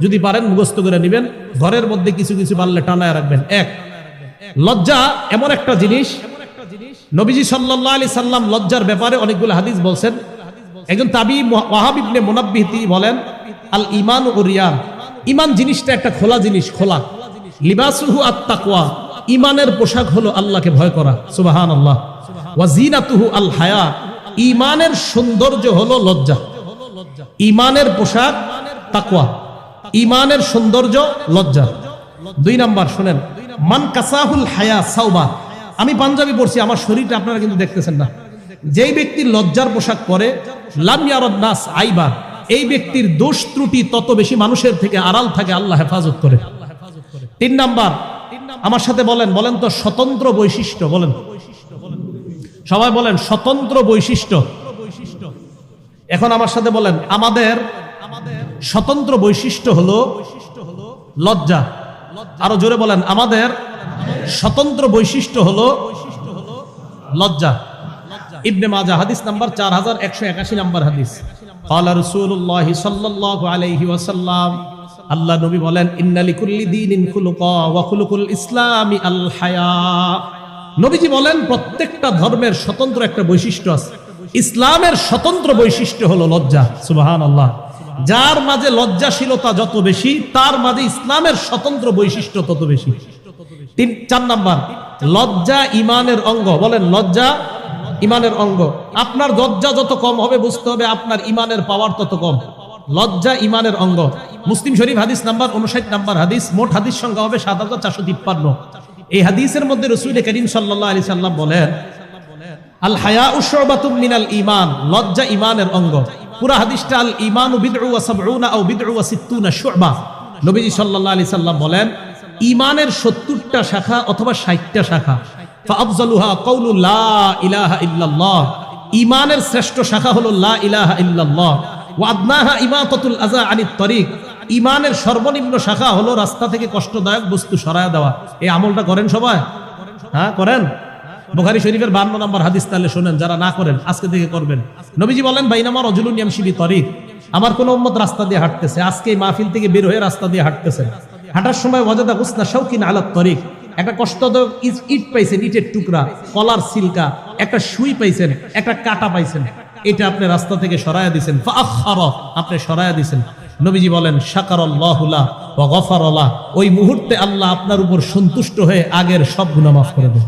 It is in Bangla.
যদি পারেন মুখস্থ করে নেবেন, ঘরের মধ্যে কিছু কিছু পারলে টানায় রাখবেন। এক, লজ্জা এমন একটা জিনিস, নবীজি সাল্লাল্লাহু আলাইহি সাল্লাম লজ্জার ব্যাপারে অনেকগুলো হাদিস বলছেন। একজন তাবী ওয়াহাব ইবনে মুনাব্বিহ তিনি বলেন, আল ঈমান উরিয়ান, ঈমান জিনিসটা একটা খোলা জিনিস, খোলা। লিবাসুহু আত-তাকওয়া, ঈমানের পোশাক হলো আল্লাহকে ভয় করা, সুবহানাল্লাহ। ওয়া জিনাতুহু আল হায়া, ঈমানের সৌন্দর্য হলো লজ্জা। ঈমানের পোশাক তাকওয়া, ঈমানের সৌন্দর্য লজ্জা। দুই নাম্বার শুনেন, মান কাসাহুল হায়া সাওবা, আমি পাঞ্জাবি পরছি, আমার শরীরটা আপনারা কিন্তু দেখতেছেন না। যেই ব্যক্তি লজ্জার পোশাক পরে, লাম ইয়ারান নাস আইবা, এই ব্যক্তির দোষ ত্রুটি তত বেশি মানুষের থেকে আড়াল থাকে, আল্লাহ হেফাজত করে। তিন নাম্বার, আমার সাথে বলেন, বলেন তো স্বতন্ত্র বৈশিষ্ট্য, বলেন সবাই বলেন স্বতন্ত্র বৈশিষ্ট্য। এখন আমার সাথে বলেন, আমাদের স্বতন্ত্র বৈশিষ্ট্য হলো লজ্জা। আরো জোরে বলেন, আমাদের স্বতন্ত্র বৈশিষ্ট্য হলো লজ্জা। ইবনে মাজাহ হাদিস নাম্বার 4181 নাম্বার হাদিস, ক্বালা রাসূলুল্লাহ সাল্লাল্লাহু আলাইহি ওয়াসাল্লাম, আল্লাহ নবী বলেন, ইন্না লিকুল্লি দীনিন খুলুকা ওয়া খুলুকুল ইসলামি আল হায়া। নবীজি বলেন, প্রত্যেকটা ধর্মের স্বতন্ত্র একটা বৈশিষ্ট্য আছে, ইসলামের স্বতন্ত্র বৈশিষ্ট্য হলো লজ্জা, সুবহানাল্লাহ। যার মাঝে লজ্জাশীলতা যত বেশি, তার মাঝে ইসলামের স্বতন্ত্র বৈশিষ্ট্য তত বেশি। চার নাম্বার, লজ্জা ঈমানের অঙ্গ, বলেন লজ্জা ঈমানের অঙ্গ। আপনার লজ্জা যত কম হবে, বুঝতে হবে আপনার ঈমানের পাওয়ার তত কম। লজ্জা ঈমানের অঙ্গ। মুসলিম শরীফ হাদিস নাম্বার 59 নাম্বার হাদিস, মোট হাদিস সংখ্যা হবে 7453। এই হাদিসের মধ্যে রাসূল করিম সাল্লাল্লাহু আলাইহি সাল্লাম বলেন, আল হায়াউ শুবাতুম মিনাল ঈমান, লজ্জা ঈমানের অঙ্গ। পুরা হাদিসটা আল ঈমানু বিদউ ওয়া সাবউনা আও বিদউ ওয়া সিত্তুনা শুবা। নবীজি সাল্লাল্লাহু আলাইহি সাল্লাম বলেন, ঈমানের 70টা শাখা অথবা 60টা শাখা। ফাআফজালুহা কাউলু লা ইলাহা ইল্লাল্লাহ, ঈমানের শ্রেষ্ঠ শাখা হলো লা ইলাহা ইল্লাল্লাহ। ওয়া আদনাহা ইমাতাতুল আযা আনিত তরিক, ঈমানের সর্বনিম্ন শাখা হলো রাস্তা থেকে কষ্টদায়ক বস্তু সরায়া দেওয়া। এই আমলটা করেন সবাই? হ্যাঁ করেন। বুখারী শরীফের 52 নম্বর হাদিস, তাহলে শুনেন, যারা না করেন আজকে থেকে করবেন। নবীজি বলেন, বাইনামা রাজুলুন ইয়ামশি বিতরিক, আমার কোন উম্মত রাস্তা দিয়ে হাঁটতেছে, আজকে এই মাহফিল থেকে বের হয়ে রাস্তা দিয়ে হাঁটতেছে, হাঁটার সময় ওয়াজাদা গুসনা শাওকিন আলা তরিক, একটা কষ্টদায়ক ইট পাইছেন, ইটের টুকরা, কলার সিলকা, একটা সুই পাইছেন, একটা কাটা পাইছেন, এটা আপনি রাস্তা থেকে সরায়া দিবেন, ফাআখারা, আপনি সরায়া দিবেন। নবীজি বলেন, শাকারাল্লাহু লা ওয়া গফারা লা, ওই মুহূর্তে আল্লাহ আপনার উপর সন্তুষ্ট হয়ে আগের সব গুনাহ মাফ করে দেন।